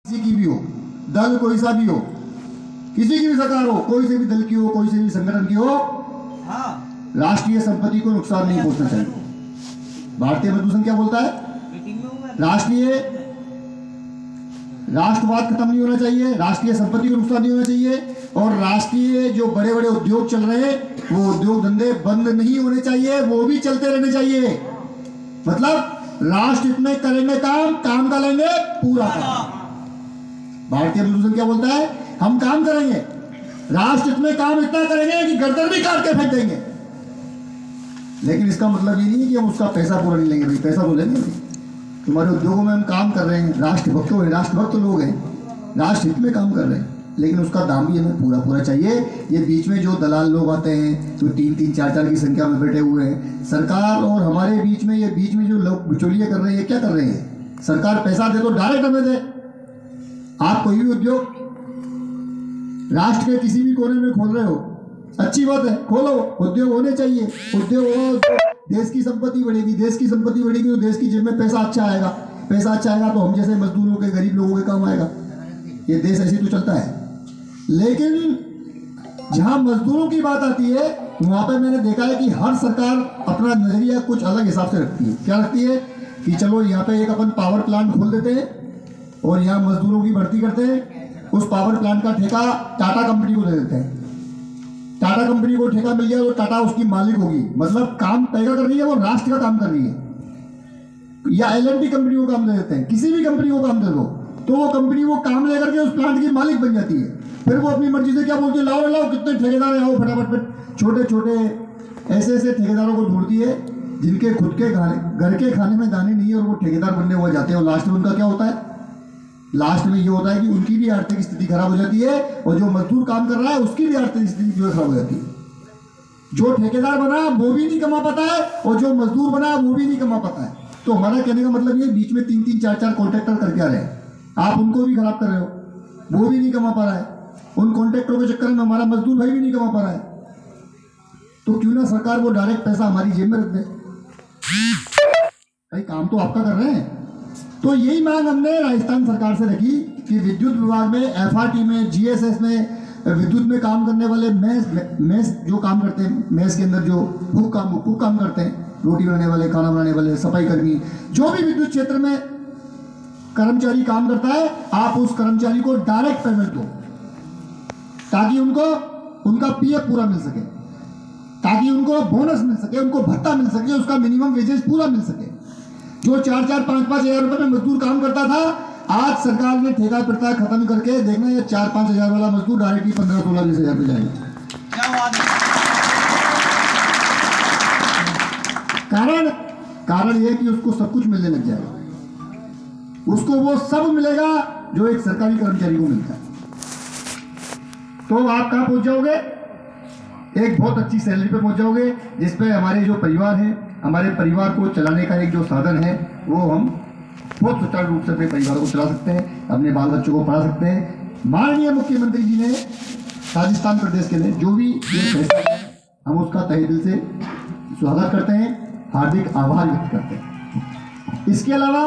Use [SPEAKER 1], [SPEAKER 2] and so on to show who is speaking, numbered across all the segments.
[SPEAKER 1] किसी की भी हो, दल कोई सा भी हो, किसी की भी सरकार हो, कोई से भी दल की हो, कोई से भी संगठन की हो, राष्ट्रीय संपत्ति को नुकसान नहीं पहुंचना चाहिए। भारतीय मजदूर संघ क्या बोलता है? राष्ट्रवाद खत्म नहीं होना चाहिए, राष्ट्रीय संपत्ति को नुकसान नहीं होना चाहिए, और राष्ट्रीय जो बड़े बड़े उद्योग चल रहे हैं वो उद्योग धंधे बंद नहीं होने चाहिए, वो भी चलते रहने चाहिए। मतलब राष्ट्र हित में करेंगे काम का लेंगे पूरा काम। भारतीय मजदूर संघ क्या बोलता है? हम काम करेंगे, राष्ट्र हित में काम इतना करेंगे कि गर्दन भी काट के फेंक देंगे। लेकिन इसका मतलब ये नहीं है कि हम उसका पैसा पूरा नहीं लेंगे। भाई पैसा तो लेंगे, तुम्हारे उद्योगों में हम काम कर रहे हैं, राष्ट्रभक्त लोग हैं, राष्ट्र हित में काम कर रहे हैं, लेकिन उसका दाम भी हमें पूरा चाहिए। ये बीच में जो दलाल लोग आते हैं जो 3-3, 4-4 की संख्या में बैठे हुए हैं, सरकार और हमारे बीच में, ये बीच में जो लोग बिचौलिए कर रहे हैं, क्या कर रहे हैं? सरकार पैसा दे तो डायरेक्ट हमें दे। आप कोई भी उद्योग राष्ट्र के किसी भी कोने में खोल रहे हो, अच्छी बात है, खोलो, उद्योग होने चाहिए। उद्योग हो तो देश की संपत्ति बढ़ेगी, देश की संपत्ति बढ़ेगी तो देश की जेब में पैसा अच्छा आएगा, पैसा अच्छा आएगा तो हम जैसे मजदूरों के, गरीब लोगों के काम आएगा। ये देश ऐसे तो चलता है। लेकिन जहां मजदूरों की बात आती है वहां पे मैंने देखा है कि हर सरकार अपना नजरिया कुछ अलग हिसाब से रखती है। क्या रखती है कि चलो यहाँ पे एक अपन पावर प्लांट खोल देते हैं और यहाँ मजदूरों की भर्ती करते हैं, उस पावर प्लांट का ठेका टाटा कंपनी को दे देते हैं। टाटा कंपनी को ठेका मिल गया तो टाटा उसकी मालिक होगी, मतलब काम पैदा कर रही है, वो राष्ट्र का काम कर रही है। या L&T कंपनी को काम दे देते हैं, किसी भी कंपनी को काम दे दो तो वो कंपनी वो काम लेकर के उस प्लांट की मालिक बन जाती है। फिर वो अपनी मर्जी से क्या बोलती है, लाओ कितने ठेकेदार आओ फटाफट। छोटे छोटे ऐसे ठेकेदारों को ढूंढती है जिनके खुद के घर के खाने में दाने नहीं है और वो ठेकेदार बनने हुए जाते हैं। और लास्ट में उनका क्या होता है? लास्ट में ये होता है कि उनकी भी आर्थिक स्थिति खराब हो जाती है और जो मजदूर काम कर रहा है उसकी भी आर्थिक स्थिति जो खराब हो जाती है। जो ठेकेदार बना वो भी नहीं कमा पाता है और जो मजदूर बना वो भी नहीं कमा पाता है। तो हमारा कहने का मतलब ये, बीच में 3-3, 4-4 कॉन्ट्रैक्टर करके आ रहे हैं, आप उनको भी खराब कर रहे हो, वो भी नहीं कमा पा रहा है। उन कॉन्ट्रैक्टरों के चक्कर में हमारा मजदूर भाई भी नहीं कमा पा रहा है। तो क्यों ना सरकार वो डायरेक्ट पैसा हमारी जेब में रख दे? भाई काम तो आपका कर रहे हैं। तो यही मांग हमने राजस्थान सरकार से रखी कि विद्युत विभाग में, FRT में, GSS में, विद्युत में काम करने वाले मेस जो काम करते हैं, मेस के अंदर जो कुक काम करते हैं, रोटी बनाने वाले, खाना बनाने वाले, सफाई कर्मी, जो भी विद्युत क्षेत्र में कर्मचारी काम करता है, आप उस कर्मचारी को डायरेक्ट पेमेंट दो ताकि उनको उनका PF पूरा मिल सके, ताकि उनको बोनस मिल सके, उनको भत्ता मिल सके, उसका मिनिमम वेजेस पूरा मिल सके। जो 4-4, 5-5 हजार रुपए में मजदूर काम करता था, आज सरकार ने ठेका प्रथा खत्म करके देखना, ये 4-5 हजार वाला मजदूर डायरेक्टली 15-16-20 हजार पे जाएगा। कारण यह कि उसको सब कुछ मिलने लग जाएगा, उसको वो सब मिलेगा जो एक सरकारी कर्मचारी को मिलता है। तो आप कहां पहुंच जाओगे? एक बहुत अच्छी सैलरी पे पहुंच जाओगे, जिसपे हमारे जो परिवार है, हमारे परिवार को चलाने का एक जो साधन है, वो हम बहुत सुचारू रूप से अपने परिवार को चला सकते हैं, अपने बाल बच्चों को पढ़ा सकते हैं। माननीय मुख्यमंत्री जी ने राजस्थान प्रदेश के लिए जो भी ये फैसला है, हम उसका तहे दिल से स्वागत करते हैं, हार्दिक आभार व्यक्त करते हैं। इसके अलावा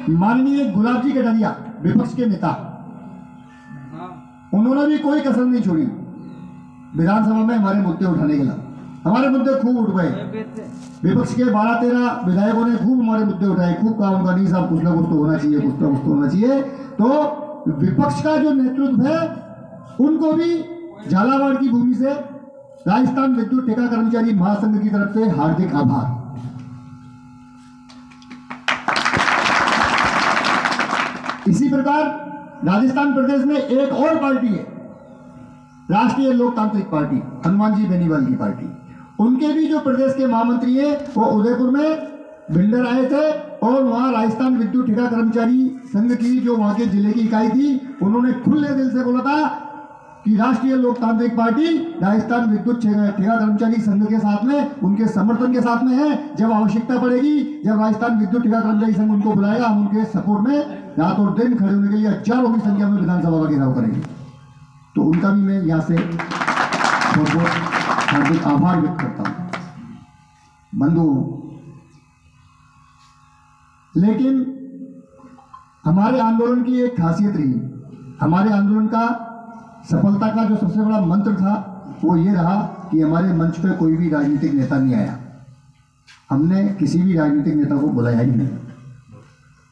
[SPEAKER 1] माननीय गुलाब जी कटारिया, विपक्ष के नेता, उन्होंने भी कोई कसर नहीं छोड़ी विधानसभा में हमारे मुद्दे उठाने के लिए। हमारे मुद्दे खूब उठ गए, विपक्ष के 12-13 विधायकों ने खूब हमारे मुद्दे उठाए, खूब कहा उनका, नहीं साहब कुछ ना कुछ तो होना चाहिए, कुछ ना कुछ तो होना चाहिए। तो विपक्ष का जो नेतृत्व है उनको भी झालावाड़ की भूमि से राजस्थान विद्युत ठेका कर्मचारी महासंघ की तरफ से हार्दिक आभार। इसी प्रकार राजस्थान प्रदेश में एक और पार्टी है, राष्ट्रीय लोकतांत्रिक पार्टी, हनुमान जी बेनीवाल की पार्टी। उनके भी जो प्रदेश के महामंत्री हैं वो उदयपुर में बिल्डर आए थे और वहां राजस्थान विद्युत ठेका कर्मचारी संघ की जो वहां के जिले की इकाई थी, उन्होंने खुले दिल से बोला था कि राष्ट्रीय लोकतांत्रिक पार्टी राजस्थान विद्युत ठेका कर्मचारी संघ के साथ में, उनके समर्थन के साथ में है। जब आवश्यकता पड़ेगी, जब राजस्थान विद्युत ठेका कर्मचारी संघ उनको बुलाएगा, हम उनके सपोर्ट में रात और दिन खड़े होने के लिए हजारों की संख्या में विधानसभा का घेराव करेंगे। तो उनका भी मैं यहाँ से बहुत बहुत हार्दिक आभार व्यक्त करता हूं। बंधु, लेकिन हमारे आंदोलन की एक खासियत रही, हमारे आंदोलन का सफलता का जो सबसे बड़ा मंत्र था वो ये रहा कि हमारे मंच पे कोई भी राजनीतिक नेता नहीं आया। हमने किसी भी राजनीतिक नेता को बुलाया ही नहीं।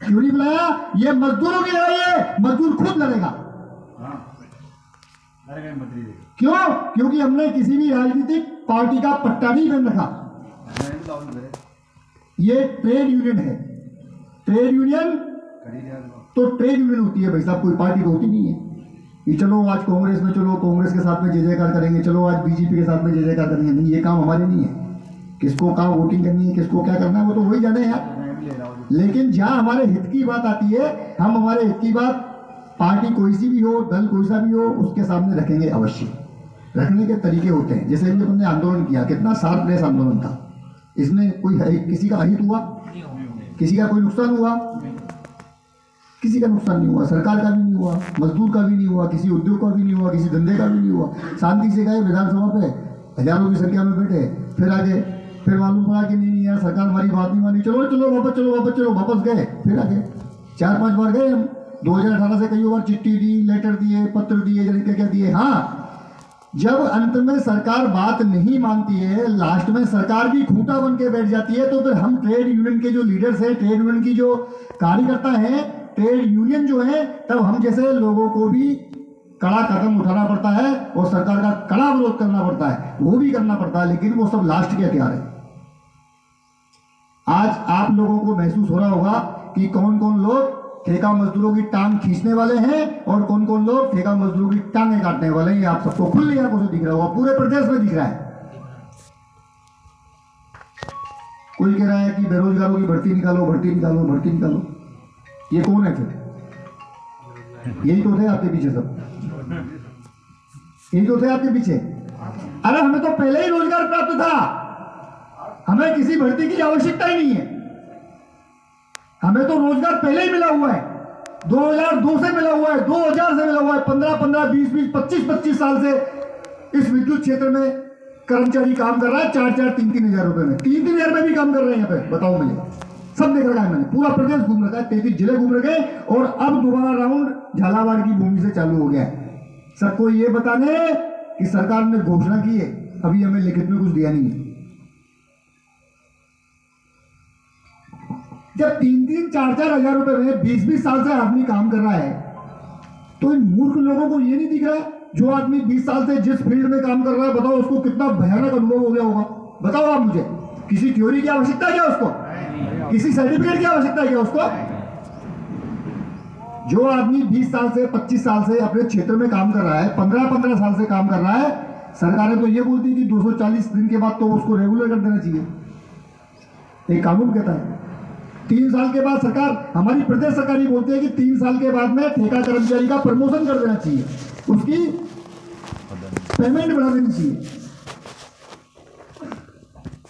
[SPEAKER 1] क्यों नहीं बुलाया? ये मजदूरों की लड़ाई है, मजदूर खुद लड़ेगा। क्यों? क्योंकि हमने किसी भी राजनीतिक पार्टी का पट्टा नहीं बन रखा। ये ट्रेड यूनियन है। ट्रेड यूनियन तो ट्रेड यूनियन होती है भाई साहब, कोई पार्टी तो होती नहीं है कि चलो आज कांग्रेस में, चलो कांग्रेस के साथ में जय जयकार करेंगे, चलो आज बीजेपी के साथ में जय जयकार करेंगे। नहीं, ये काम हमारे नहीं है। किसको कहाँ वोटिंग करनी है, किसको क्या करना है, वो तो वही जाने यार। लेकिन जहां हमारे हित की बात आती है, हम हमारे हित की बात, पार्टी कोई सी भी हो, दल कोई सा भी हो, उसके सामने रखेंगे अवश्य। रखने के तरीके होते हैं। जैसे भी हमने आंदोलन किया, कितना शार्पलेस आंदोलन था। इसमें कोई किसी का अहित हुआ, किसी का कोई नुकसान हुआ? किसी का नुकसान नहीं हुआ। सरकार का भी नहीं हुआ, मजदूर का भी नहीं हुआ, किसी उद्योग का भी नहीं हुआ, किसी धंधे का भी नहीं हुआ। शांति से गए विधानसभा पे, हजारों की संख्या में बैठे, फिर आगे, फिर मालूम पड़ा कि नहीं यार सरकार हमारी बात नहीं मानी, चलो चलो वापस, चलो वापस, चलो वापस गए, फिर आगे 4-5 बार गए हम। 2018 से कई बार चिट्ठी दी, लेटर दिए, पत्र दिए, जाने क्या दिए। हाँ, जब अंत में सरकार बात नहीं मानती है, लास्ट में सरकार भी खूंटा बन के बैठ जाती है, तो फिर हम ट्रेड यूनियन के जो लीडर्स हैं, ट्रेड यूनियन की जो कार्यकर्ता हैं, ट्रेड यूनियन जो है, तब हम जैसे लोगों को भी कड़ा कदम उठाना पड़ता है और सरकार का कड़ा विरोध करना पड़ता है, वो भी करना पड़ता है। लेकिन वो सब लास्ट के हथियार है। आज आप लोगों को महसूस हो रहा होगा कि कौन कौन लोग ठेका मजदूरों की टांग खींचने वाले हैं और कौन कौन लोग ठेका मजदूरों की टांगें काटने वाले हैं। ये आप सबको खुली आंखों से दिख रहा होगा, पूरे प्रदेश में दिख रहा है। कोई कह रहा है कि बेरोजगारों की भर्ती निकालो, भर्ती निकालो, भर्ती निकालो। ये कौन है फिर? यही तो थे आपके पीछे सब, यही तो थे आपके पीछे। अरे हमें तो पहले ही रोजगार प्राप्त था, हमें किसी भर्ती की आवश्यकता ही नहीं है। हमें तो रोजगार पहले ही मिला हुआ है, 2002 से मिला हुआ है, 2000 से मिला हुआ है, 15-15, 20-20, 25-25 साल से इस विद्युत क्षेत्र में कर्मचारी काम कर रहा है। 4-4, 3-3 हजार रुपए में, 3-3 हजार में भी काम कर रहे हैं यहाँ पे। बताओ मुझे, सब देख रखा है मैंने, पूरा प्रदेश घूम रखा है, 33 जिले घूम रखे, और अब दोबारा राउंड झालावाड़ की भूमि से चालू हो गया है। सबको ये बताने कि सरकार ने घोषणा की है, अभी हमें लिखित में कुछ दिया नहीं है। जब 3-3, 4-4 हजार रुपए में 20-20 साल से आदमी काम कर रहा है, तो इन मूर्ख लोगों को ये नहीं दिख रहा है? जो आदमी 20 साल से जिस फील्ड में काम कर रहा है, बताओ उसको कितना भयानक अनुभव हो गया होगा। बताओ आप मुझे, किसी थ्योरी की आवश्यकता है क्या उसको? किसी सर्टिफिकेट की आवश्यकता है क्या उसको? जो आदमी 20 साल से, 25 साल से अपने क्षेत्र में काम कर रहा है, 15-15 साल से काम कर रहा है, सरकार ने तो ये बोलती है कि 240 दिन के बाद तो उसको रेगुलर कर देना चाहिए। एक कानून कहता है 3 साल के बाद, सरकार, हमारी प्रदेश सरकार ही बोलती है कि 3 साल के बाद में ठेका कर्मचारी का प्रमोशन कर देना चाहिए, उसकी पेमेंट बढ़ा देनी चाहिए।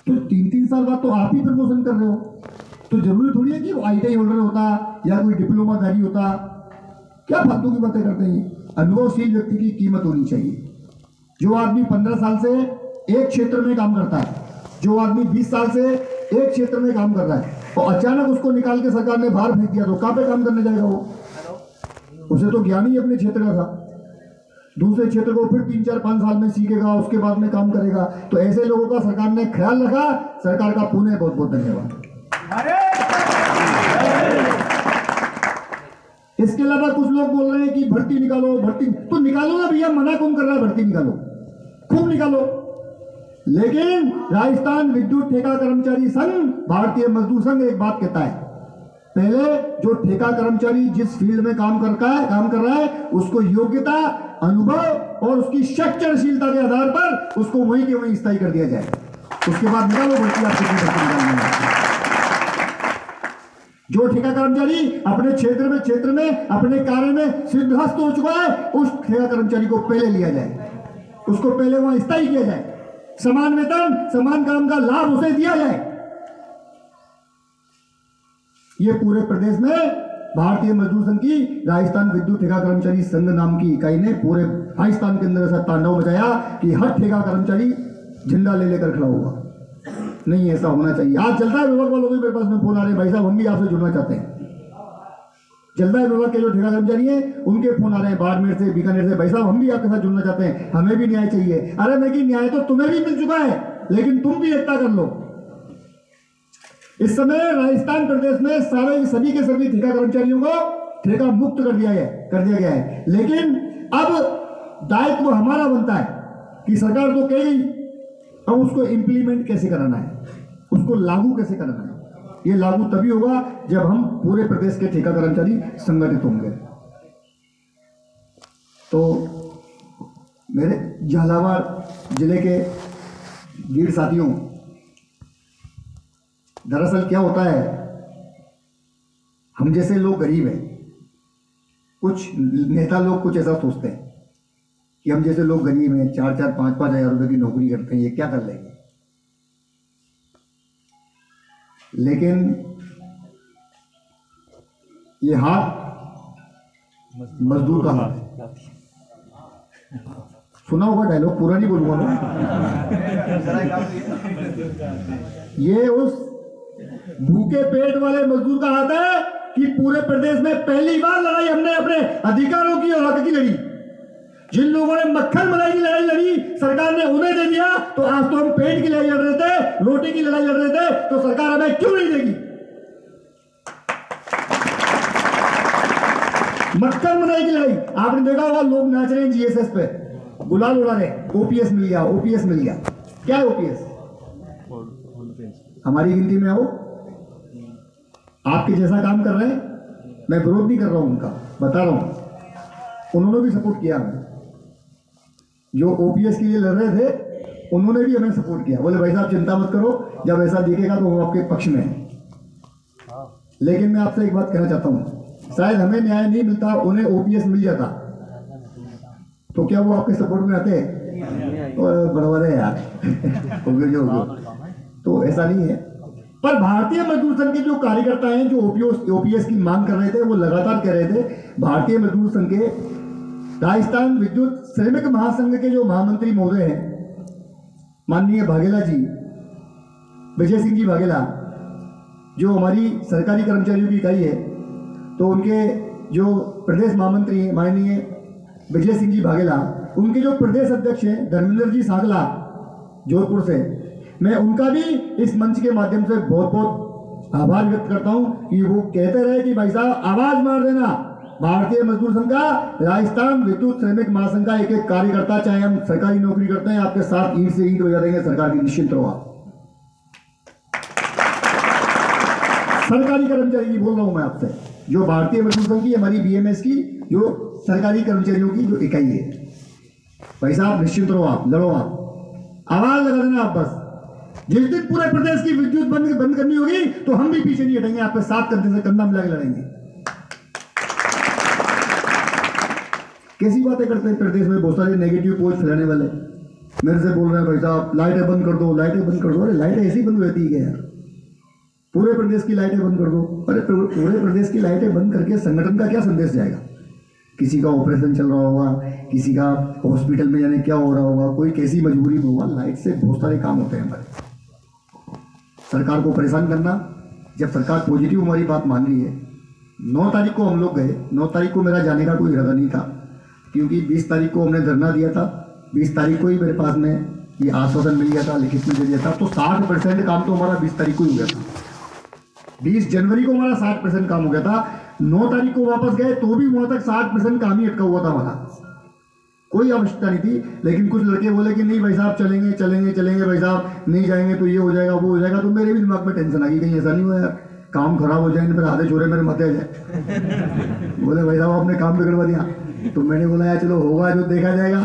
[SPEAKER 1] तो 3-3 साल बाद तो आप ही प्रमोशन कर रहे हो, तो जरूरी थोड़ी है कि वो ITI होल्डर होता या कोई डिप्लोमाधारी होता। क्या फालतू की बातें करते हैं। अनुभवशील व्यक्ति की कीमत होनी चाहिए। जो आदमी 15 साल से एक क्षेत्र में काम करता है, जो आदमी 20 साल से एक क्षेत्र में काम कर रहा है, और अचानक उसको निकाल के सरकार ने बाहर फेंक दिया, तो कहां पे काम करने जाएगा वो? उसे तो ज्ञान ही अपने क्षेत्र का था, दूसरे क्षेत्र को फिर 3-4-5 साल में सीखेगा, उसके बाद में काम करेगा। तो ऐसे लोगों का सरकार ने ख्याल रखा। सरकार का पुनः बहुत बहुत धन्यवाद। इसके अलावा कुछ लोग बोल रहे हैं कि भर्ती निकालो, भर्ती तो निकालो ना भैया, मना कौन कर रहा है? भर्ती निकालो, खूब निकालो। लेकिन राजस्थान विद्युत ठेका कर्मचारी संघ, भारतीय मजदूर संघ एक बात कहता है, पहले जो ठेका कर्मचारी जिस फील्ड में काम कर रहा है, उसको योग्यता, अनुभव और उसकी शक्तिशीलता के आधार पर उसको वहीं के वहीं स्थायी कर दिया जाए। उसके बाद निकालो भर्ती, आपको जो ठेका कर्मचारी अपने क्षेत्र में अपने कार्य में सिद्धहस्त हो चुका है, उस ठेका कर्मचारी को पहले लिया जाए, उसको पहले वहां स्थायी किया जाए, समान वेतन, समान काम का लाभ उसे दिया जाए। ये पूरे प्रदेश में भारतीय मजदूर संघ की राजस्थान विद्युत ठेका कर्मचारी संघ नाम की इकाई ने पूरे राजस्थान के अंदर ऐसा तांडव मचाया कि हर ठेका कर्मचारी झंडा ले लेकर खड़ा हुआ। नहीं, ऐसा होना चाहिए। आज चलता है विभाग वालों के मेरे पास में फोन आ रहे, भाई साहब हम भी आपसे जुड़ना चाहते हैं। जलदाय विभाग के जो ठेका कर्मचारी हैं उनके फोन आ रहे हैं बाड़मेर से, बीकानेर से, भाई साहब हम भी आपके साथ जुड़ना चाहते हैं, हमें भी न्याय चाहिए। अरे मैं कि न्याय तो तुम्हें भी मिल चुका है, लेकिन तुम भी एकता कर लो। इस समय राजस्थान प्रदेश में सभी के सभी ठेका कर्मचारियों को ठेका मुक्त कर दिया गया है, लेकिन अब दायित्व हमारा बनता है कि सरकार तो कह गई, अब उसको इंप्लीमेंट कैसे कराना है, उसको लागू कैसे कराना है। ये लागू तभी होगा जब हम पूरे प्रदेश के ठेका कर्मचारी संगठित होंगे। तो मेरे झालावाड़ जिले के वीर साथियों, दरअसल क्या होता है, हम जैसे लोग गरीब हैं, कुछ नेता लोग कुछ ऐसा सोचते हैं कि हम जैसे लोग गरीब हैं, 4-4, 5-5 हज़ार रुपए की नौकरी करते हैं, ये क्या कर लेंगे। लेकिन ये हाथ मजदूर का हाथ है। सुना होगा डायलॉग, पूरा नहीं बोलूंगा मैं। ये उस भूखे पेट वाले मजदूर का हाथ है कि पूरे प्रदेश में पहली बार लड़ाई हमने अपने अधिकारों की और हक की लड़ी। जिन लोगों ने मक्खन मलाई की लड़ाई लड़ी, सरकार ने उन्हें दे दिया, तो आज तो हम पेट की लड़ाई लड़ रहे थे, रोटी की लड़ाई लड़ रहे थे, तो सरकार हमें क्यों नहीं देगी। मक्खन मलाई की लड़ाई आपने देखा होगा, लोग नाच रहे हैं जीएसएस पे, गुलाल उड़ा रहे, ओपीएस मिल गया, ओपीएस मिल गया। क्या है ओपीएस? हमारी गिनती में आओ, आपके जैसा काम कर रहे हैं, मैं विरोध नहीं कर रहा हूं उनका, बता रहा हूं, उन्होंने भी सपोर्ट किया हमें। जो ओपीएस के लिए लड़ रहे थे उन्होंने भी हमें सपोर्ट किया, बोले भाई साहब चिंता मत करो, जब ऐसा दिखेगा तो वो आपके पक्ष में है। लेकिन मैं आपसे एक बात कहना चाहता हूं, शायद हमें न्याय नहीं मिलता, उन्हें ओपीएस मिल जाता, तो क्या वो आपके सपोर्ट में आते? बराबर है यार। तो ऐसा नहीं है। पर भारतीय मजदूर संघ के जो कार्यकर्ता हैं, जो ओपीएस की मांग कर रहे थे, वो लगातार कह रहे थे, भारतीय मजदूर संघ के राजस्थान विद्युत श्रमिक महासंघ के जो महामंत्री महोदय हैं, माननीय वाघेला जी, विजय सिंह जी वाघेला, जो हमारी सरकारी कर्मचारियों की इकाई है, तो उनके जो प्रदेश महामंत्री हैं माननीय विजय सिंह जी वाघेला, उनके जो प्रदेश अध्यक्ष हैं धर्मेंद्र जी सांगला जोधपुर से, मैं उनका भी इस मंच के माध्यम से बहुत बहुत आभार व्यक्त करता हूं कि वो कहते रहे कि भाई साहब आवाज मार देना, भारतीय मजदूर संघ का, राजस्थान विद्युत श्रमिक महासंघ का एक एक कार्यकर्ता, चाहे हम सरकारी नौकरी करते हैं, आपके साथ ईंट से ईंट बजा देंगे सरकार की, निश्चिंत रहो आप। सरकारी कर्मचारी की बोल रहा हूं मैं आपसे, जो भारतीय मजदूर संघ की, हमारी बीएमएस की जो सरकारी कर्मचारियों की जो इकाई है, भाई साहब निश्चिंत रहो आप, लड़ो आप, आवाज लगा देना आप। बस जिस दिन पूरे प्रदेश की विद्युत बंद करनी होगी तो हम भी पीछे नहीं हटेंगे, आपके साथ कंधे से कंधा मिला के लड़ेंगे। कैसी बातें करते हैं प्रदेश में बहुत सारे नेगेटिव पोस्ट फैलाने वाले, मेरे से बोल रहे हैं भाई साहब लाइटें बंद कर दो, लाइटें बंद कर दो। अरे लाइटें ऐसी बंद रहती है यार, पूरे प्रदेश की लाइटें बंद कर दो। अरे पूरे प्रदेश की लाइटें बंद करके संगठन का क्या संदेश जाएगा? किसी का ऑपरेशन चल रहा होगा, किसी का हॉस्पिटल में जाने क्या हो रहा होगा, कोई कैसी मजबूरी में होगा, लाइट से बहुत सारे काम होते हैं हमारे। सरकार को परेशान करना, जब सरकार पॉजिटिव हमारी बात मान रही है। 9 तारीख को हम लोग गए, 9 तारीख को मेरा जाने का कोई इरादा नहीं था, क्योंकि 20 तारीख को हमने धरना दिया था, 20 तारीख को ही मेरे पास में ये आश्वासन मिल गया था, लिखित में दे दिया था, तो 60% काम तो हमारा 20 तारीख को ही हो गया था। 20 जनवरी को हमारा 60% काम हो गया था। 9 तारीख को वापस गए तो भी वहां तक 60% काम ही अटका हुआ था हमारा, कोई आवश्यकता नहीं थी। लेकिन कुछ लड़के बोले कि नहीं भाई साहब चलेंगे चलेंगे चलेंगे, भाई साहब नहीं जाएंगे तो ये हो जाएगा वो हो जाएगा। तो मेरे भी दिमाग में टेंशन आ गई, कहीं ऐसा नहीं हुआ यार काम खराब हो जाएंगे, फिर आधे छोरे मेरे माथे आ जाए। बोले भाई साहब आपने काम बिगड़वा दिया। तो मैंने बोला यार चलो होगा जो देखा जाएगा,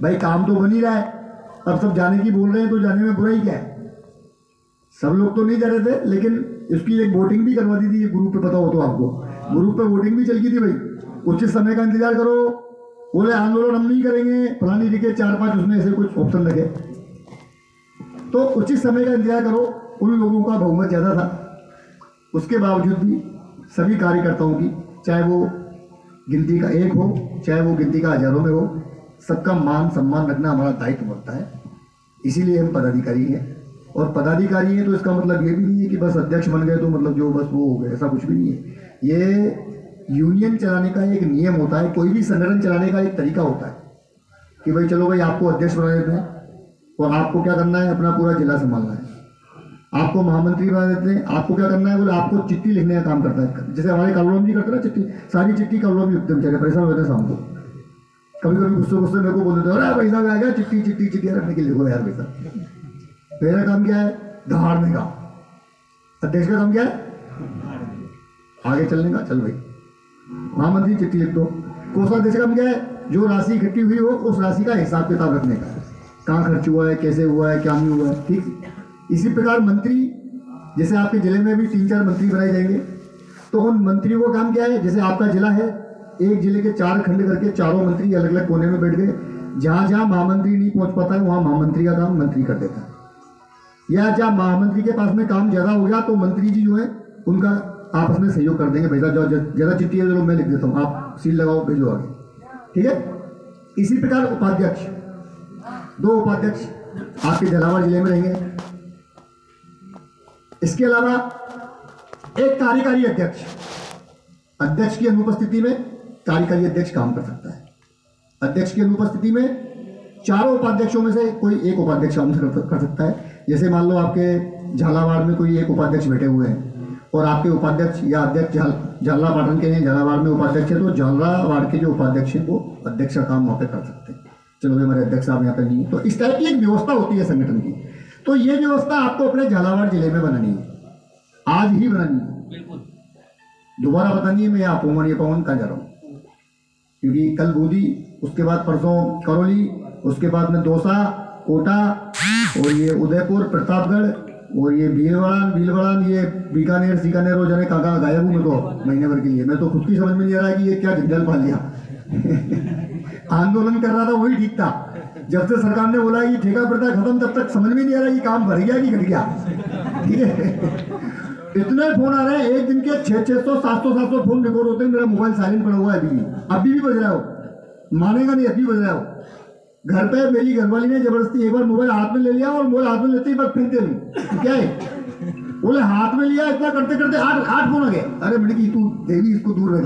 [SPEAKER 1] भाई काम तो बन ही रहा है, अब सब जाने की बोल रहे हैं तो जाने में बुराई क्या है। सब लोग तो नहीं जा रहे थे, लेकिन इसकी एक वोटिंग भी करवा दी थी, ग्रुप पे पता हो तो आपको, ग्रुप पे वोटिंग भी चल गई थी। भाई उचित समय का इंतजार करो, बोले आंदोलन हम नहीं करेंगे, फलानी लिखे 4-5 उसमें ऐसे कुछ ऑप्शन लगे, तो उचित समय का इंतजार करो। उन लोगों का बहुमत ज्यादा था, उसके बावजूद भी सभी कार्यकर्ताओं की, चाहे वो गिनती का 1 हो, चाहे वो गिनती का हजारों में हो, सबका मान सम्मान रखना हमारा दायित्व बनता है। इसीलिए हम पदाधिकारी हैं, और पदाधिकारी हैं तो इसका मतलब ये भी नहीं है कि बस अध्यक्ष बन गए तो मतलब जो बस वो हो गए, ऐसा कुछ भी नहीं है। ये यूनियन चलाने का एक नियम होता है, कोई भी संगठन चलाने का एक तरीका होता है कि भाई चलो भाई आपको अध्यक्ष बना देते हैं और आपको क्या करना है, अपना पूरा जिला संभालना है। आपको महामंत्री बना देते हैं, आपको क्या करना है, बोले आपको चिट्ठी लिखने का काम करता है। जैसे हमारे कलरवम जी करते हैं ना, चिट्ठी, सारी चिट्ठी कलरवम जी लिखते हैं, बेचारे परेशान होते हैं शाम को। कभी कभी गुस्से गुस्से मेरे को बोल देते हैं, अरे पैसा आ गया, चिट्ठी चिट्ठी चिट्ठी रखने के लिए लिखो यार पैसा। मेरा काम क्या है, दहाड़ने का। अध्यक्ष का काम क्या है, आगे चलने का, चल भाई महामंत्री चिट्ठी लिख दो। कोषाध्यक्ष का काम क्या है, जो राशि इकट्ठी हुई हो उस राशि का हिसाब किताब रखने का, कहाँ खर्च हुआ है, कैसे हुआ है, क्या नहीं हुआ है, ठीक। इसी प्रकार मंत्री, जैसे आपके जिले में भी 3-4 मंत्री बनाए जाएंगे, तो उन मंत्रियों का काम क्या है, जैसे आपका जिला है, एक जिले के 4 खंड करके चारों मंत्री अलग अलग कोने में बैठ गए, जहाँ जहाँ महामंत्री नहीं पहुँच पाता है वहाँ महामंत्री का काम मंत्री कर देता है। या जहाँ महामंत्री के पास में काम ज़्यादा हो गया तो मंत्री जी जो है उनका आपस में सहयोग कर देंगे, भाई साहब ज़्यादा चिट्ठी है चलो मैं लिख देता हूँ, आप सील लगाओ भेजो आगे, ठीक है। इसी प्रकार उपाध्यक्ष, 2 उपाध्यक्ष आपके झालावाड़ जिले में रहेंगे। इसके अलावा एक कार्यकारी अध्यक्ष, अध्यक्ष की अनुपस्थिति में कार्यकारी अध्यक्ष काम कर सकता है। अध्यक्ष की अनुपस्थिति में चारों उपाध्यक्षों में से कोई एक उपाध्यक्ष काम कर सकता है। जैसे मान लो आपके झालावाड़ में कोई एक उपाध्यक्ष बैठे हुए हैं और आपके उपाध्यक्ष या अध्यक्ष झालावाड़ के हैं, झालावाड़ में उपाध्यक्ष है, तो झालावाड़ के जो उपाध्यक्ष हैं वो अध्यक्ष का काम वहाँ पे कर सकते हैं। चलो भाई हमारे अध्यक्ष साहब यहाँ पे नहीं है, तो इस टाइप की एक व्यवस्था होती है संगठन की। तो ये व्यवस्था आपको अपने झालावाड़ जिले में बनानी है, आज ही बनानी है, दोबारा बतानी है। मैं यहाँ पवन कहाँ जा रहा हूँ, क्योंकि कल बूंदी, उसके बाद परसों करौली, उसके बाद में दौसा, कोटा और ये उदयपुर, प्रतापगढ़ और ये भीलवाड़ा, ये बीकानेर और जाने कहाँ गायब हूँ मैं तो महीने भर के लिए। मैं तो खुद की समझ में नहीं आ रहा है कि ये क्या जंजाल पाल लिया। आंदोलन कर रहा था वही ठीक था, जब से सरकार ने बोला कि ठेका प्रथा खत्म तब तक समझ में नहीं आ रहा कि काम भर गया कि घट गया, ठीक है। इतने फोन आ रहे हैं, एक दिन के 600-700 फोन रिकॉर्ड होते हैं। मेरा मोबाइल साइलेंट पड़ा हुआ है, अभी भी बज रहा हो, मानेगा नहीं, अभी बज रहा हो। घर पे मेरी घरवाली ने जबरदस्ती एक बार मोबाइल हाथ में ले लिया और मोबाइल हाथ में लेते ही बस फेंक दे रही, क्या है बोले हाथ में लिया, इतना करते करते 8 फोन आ गए। अरे मैंने कि तू देवी इसको दूर रख।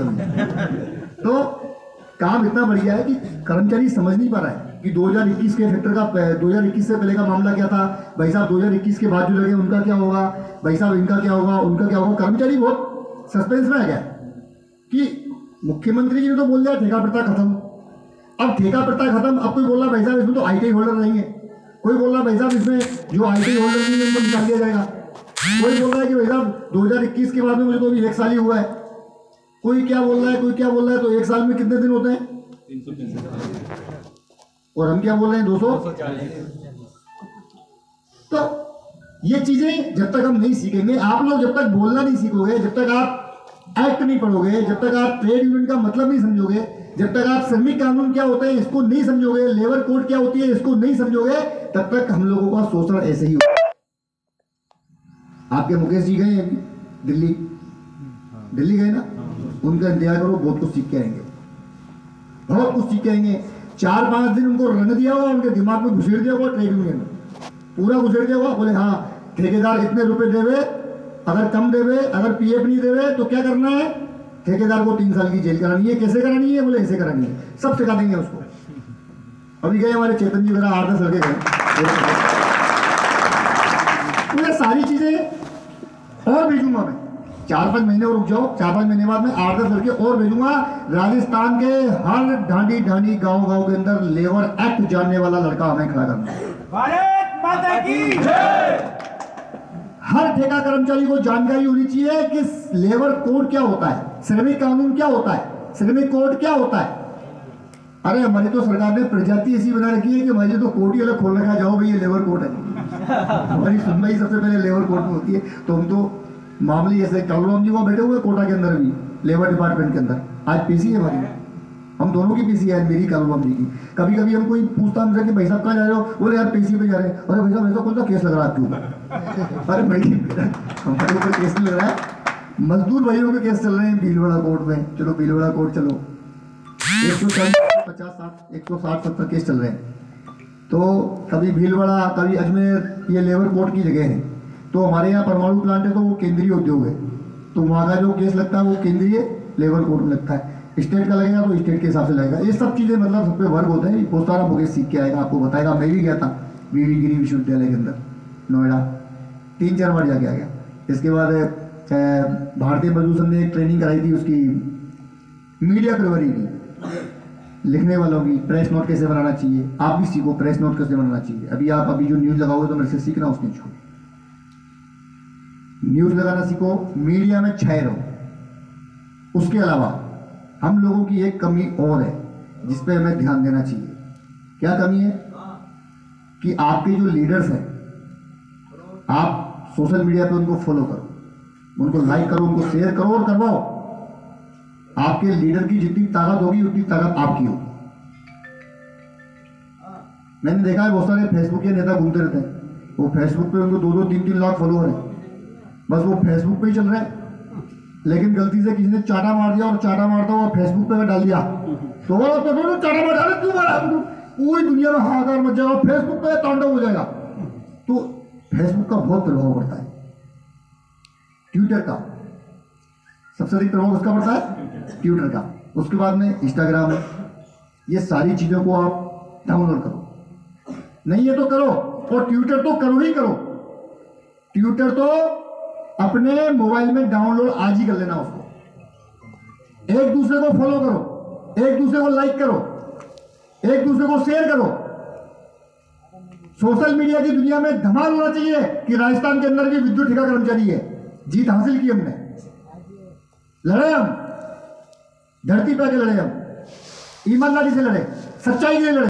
[SPEAKER 1] तो काम इतना बढ़िया है कि कर्मचारी समझ नहीं पा रहा है कि 2021 के फैक्टर का 2021 से पहले का मामला क्या था, भाई साहब 2021 के बाद जो लगे उनका क्या होगा, भाई साहब इनका क्या होगा, उनका क्या होगा। कर्मचारी बहुत सस्पेंस में आ गया कि मुख्यमंत्री जी ने तो बोल दिया ठेका प्रथा खत्म। अब ठेका प्रथा खत्म, अब कोई बोल रहा भाई साहब इसमें तो ITI होल्डर रहेंगे, कोई बोल रहा भाई साहब इसमें जो ITI होल्डर नहीं है उनको निकाल दिया जाएगा, कोई बोल रहा है कि भाई साहब 2021 के बाद में मुझे तो अभी 1 साल ही हुआ है, कोई क्या बोल रहा है, कोई क्या बोल रहा है। तो 1 साल में कितने दिन होते हैं, 365, और हम क्या बोल रहे हैं 240। तो ये चीजें जब तक हम नहीं सीखेंगे, आप लोग जब तक बोलना नहीं सीखोगे, जब तक आप एक्ट नहीं पढ़ोगे, जब तक आप ट्रेड यूनियन का मतलब नहीं समझोगे, जब तक आप श्रमिक कानून क्या होते हैं इसको नहीं समझोगे, लेबर कोड क्या होती है इसको नहीं समझोगे, तब तक हम लोगों का शोषण ऐसे ही होगा। आपके मुकेश जी गए दिल्ली गए ना, उनका इंतजार करो, बहुत कुछ सीख के आएंगे, बहुत कुछ सीख के आएंगे। 4-5 दिन उनको रंग दिया होगा, उनके दिमाग में घुसेड़ दिया होगा, ट्रेड यूनियन पूरा घुसेड़ दिया होगा। बोले हाँ ठेकेदार इतने रुपए देवे, अगर कम देवे, अगर PF नहीं देवे तो क्या करना है, ठेकेदार को 3 साल की जेल करानी है। कैसे करानी है, बोले ऐसे करानी है, सब सिखा देंगे उसको। अभी गए हमारे चेतन जी वगैरह 8-10 लड़के गए, तो ये सारी चीजें और भेजूंगा मैं, 4-5 महीने और रुक जाओ, 4-5 महीने बाद में 8-10 लड़के और भेजूंगा। राजस्थान के हर ढांडी गांव के अंदर लेबर एक्ट जानने वाला लड़का हमें खड़ा करना है। भारत माता की जय। हर ठेका कर्मचारी को जानकारी होनी चाहिए कि लेबर कोड क्या होता है, श्रमिक कानून क्या होता है, श्रमिक कोड क्या होता है। अरे हमारी तो सरकार ने प्रजाति ऐसी बना रखी है कि हमारी तो कोर्ट ही अलग खोल रखा, जाओ भाई ये लेबर कोड है। हमारी सुनवाई सबसे पहले लेबर कोड में होती है। तो हम तो मामले ऐसे कलराम जी वहाँ बैठे हुए कोटा के अंदर भी, लेबर डिपार्टमेंट के अंदर, आज PC है हमारी, हम दोनों की PC है, मेरी कलराम जी की। कभी कभी हम कोई पूछता हमसे कि भाई साहब कहाँ जा रहे हो, बोले यार PC पे जा रहे हैं। अरे भाई साहब ऐसा कौन सा केस लग रहा है आपके ऊपर? अरे भाई हमारे ऊपर केस नहीं लग रहा है, मजदूर भाइयों के केस चल रहे हैं भीलवाड़ा कोर्ट में। चलो भीलवाड़ा कोर्ट चलो, 160-170 केस चल रहे हैं। तो कभी भीलवाड़ा, कभी अजमेर, ये लेबर कोर्ट की जगह है। तो हमारे यहाँ परमाणु प्लांट है तो वो केंद्रीय उद्योग है, तो वहाँ का जो केस लगता है वो केंद्रीय लेबर कोड में लगता है, स्टेट का लगेगा तो स्टेट के हिसाब से लगेगा। ये सब चीज़ें मतलब सब पे वर्क होते हैं। बहुत सारा मुकेश सीख के आएगा, आपको बताएगा। मैं भी गया था वीवी गिरी विश्वविद्यालय के अंदर नोएडा, 3-4 बार जाके आ गया। इसके बाद भारतीय मजदूर संघ ने एक ट्रेनिंग कराई थी उसकी, मीडिया प्रवरी की, लिखने वालों की, प्रेस नोट कैसे बनाना चाहिए। आप भी सीखो प्रेस नोट कैसे बनाना चाहिए। अभी जो न्यूज़ लगाओगे तो मेरे से सीखना उस चीज़ को, न्यूज़ लगाना सीखो, मीडिया में छाए रहो। उसके अलावा हम लोगों की एक कमी और है जिस पे हमें ध्यान देना चाहिए। क्या कमी है? कि आपके जो लीडर्स हैं, आप सोशल मीडिया पे उनको फॉलो करो, उनको लाइक करो, उनको शेयर करो और करवाओ। आपके लीडर की जितनी ताकत होगी उतनी ताकत आपकी होगी। मैंने देखा है बहुत सारे फेसबुक के नेता घूमते रहते हैं, वो फेसबुक पे उनको 2-2, 3-3 लाख फॉलोअर हैं, बस वो फेसबुक पे ही चल रहे हैं। लेकिन गलती से किसी ने चाटा मार दिया और चाटा मारता हुआ फेसबुक पे डाल दिया तो वो तो चाटा मार डाले, क्यों मारा, पूरी दुनिया में हाहाकार मच जाएगा, फेसबुक पे तांडव हो जाएगा। तो फेसबुक का बहुत प्रभाव पड़ता है, ट्विटर का सबसे अधिक प्रभाव उसका पड़ता है, ट्विटर का। उसके बाद में इंस्टाग्राम है। ये सारी चीज़ों को आप डाउनलोड करो, नहीं है तो करो। और ट्विटर तो करो ही करो, ट्विटर तो अपने मोबाइल में डाउनलोड आज ही कर लेना उसको। एक दूसरे को फॉलो करो, एक दूसरे को लाइक करो, एक दूसरे को शेयर करो। सोशल मीडिया की दुनिया में धमाल होना चाहिए कि राजस्थान के अंदर भी विद्युत ठेका कर्मचारी है। जीत हासिल की हमने, लड़े हम, धरती पे आके लड़े हम, ईमानदारी से लड़े, सच्चाई के लिए लड़े।